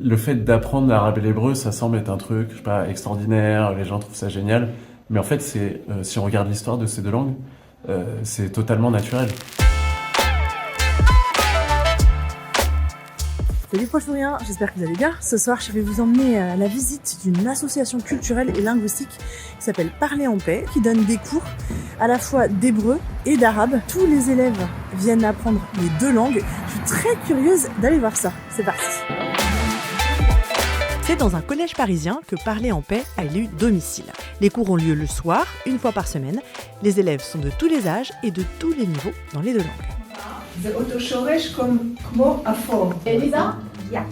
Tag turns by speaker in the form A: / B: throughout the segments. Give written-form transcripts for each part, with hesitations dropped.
A: Le fait d'apprendre l'arabe et l'hébreu, ça semble être un truc, je sais pas, extraordinaire, les gens trouvent ça génial. Mais en fait, si on regarde l'histoire de ces deux langues, c'est totalement naturel.
B: Salut Proche-Orient, j'espère que vous allez bien. Ce soir, je vais vous emmener à la visite d'une association culturelle et linguistique qui s'appelle Parler en paix, qui donne des cours à la fois d'hébreu et d'arabe. Tous les élèves viennent apprendre les deux langues. Je suis très curieuse d'aller voir ça. C'est parti. C'est dans un collège parisien que Parler en paix a élu domicile. Les cours ont lieu le soir, une fois par semaine. Les élèves sont de tous les âges et de tous les niveaux dans les deux langues.
C: זה אותו שורש כמו אפור.
D: Elisa Ya.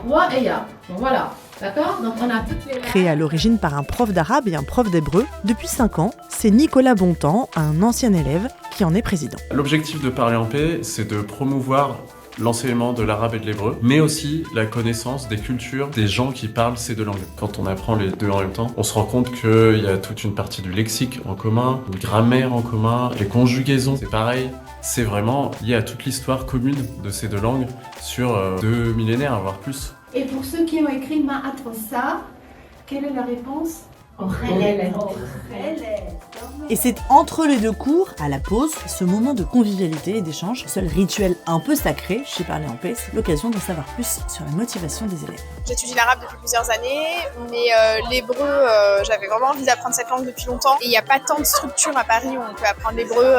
D: Wa et Ya. Bon, voilà. D'accord? Donc on a toutes les...
B: Créé à l'origine par un prof d'arabe et un prof d'hébreu, depuis 5 ans, c'est Nicolas Bontemps, un ancien élève, qui en est président.
A: L'objectif de Parler en paix, c'est de promouvoir l'enseignement de l'arabe et de l'hébreu, mais aussi la connaissance des cultures des gens qui parlent ces deux langues. Quand on apprend les deux en même temps, on se rend compte qu'il y a toute une partie du lexique en commun, une grammaire en commun, les conjugaisons, c'est pareil. C'est vraiment lié à toute l'histoire commune de ces deux langues sur 2 millénaires, voire plus.
C: Et pour ceux qui ont écrit Ma'at Rossa, quelle est la réponse?
B: Et c'est entre les deux cours, à la pause, ce moment de convivialité et d'échange, seul rituel un peu sacré chez Parler en paix, c'est l'occasion d'en savoir plus sur la motivation des élèves.
E: J'étudie l'arabe depuis plusieurs années, mais l'hébreu, j'avais vraiment envie d'apprendre cette langue depuis longtemps. Et il n'y a pas tant de structures à Paris où on peut apprendre l'hébreu,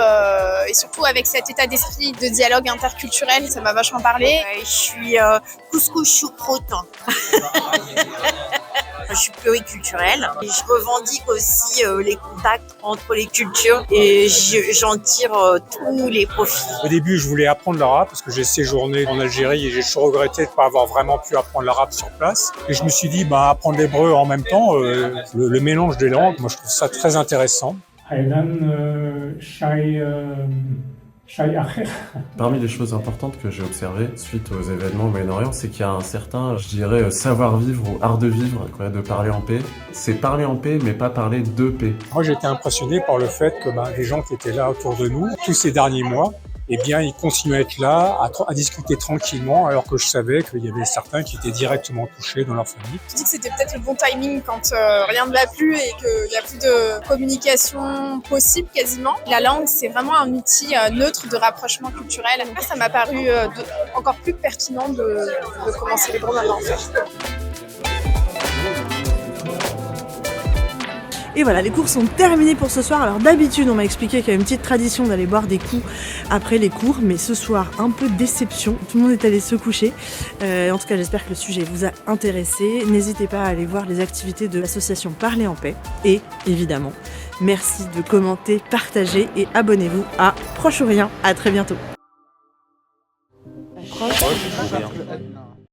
E: et surtout avec cet état d'esprit de dialogue interculturel, ça m'a vachement parlé.
F: Je suis couscous choucroute. Je suis pluriculturelle et je revendique aussi les contacts entre les cultures et j'en tire tous les profits.
G: Au début, je voulais apprendre l'arabe parce que j'ai séjourné en Algérie et j'ai toujours regretté de ne pas avoir vraiment pu apprendre l'arabe sur place. Et je me suis dit, apprendre l'hébreu en même temps, le mélange des langues, moi je trouve ça très intéressant.
A: Parmi les choses importantes que j'ai observées suite aux événements au Moyen-Orient, c'est qu'il y a un certain, je dirais, savoir-vivre ou art de vivre, quoi, de parler en paix. C'est parler en paix, mais pas parler de paix.
G: Moi, j'ai été impressionné par le fait que les gens qui étaient là autour de nous, tous ces derniers mois, ils continuaient à être là, à discuter tranquillement, alors que je savais qu'il y avait certains qui étaient directement touchés dans leur famille.
E: Je me dis que c'était peut-être le bon timing quand rien ne va plus et qu'il n'y a plus de communication possible quasiment. La langue, c'est vraiment un outil neutre de rapprochement culturel. Donc ça m'a paru encore plus pertinent de commencer l'hébreu maintenant en fait.
B: Et voilà, les cours sont terminés pour ce soir. Alors d'habitude, on m'a expliqué qu'il y a une petite tradition d'aller boire des coups après les cours, mais ce soir, un peu de déception. Tout le monde est allé se coucher. En tout cas, j'espère que le sujet vous a intéressé. N'hésitez pas à aller voir les activités de l'association Parler en paix. Et évidemment, merci de commenter, partager et abonnez-vous à Proche-Orient. À très bientôt.
H: Proche-Orient.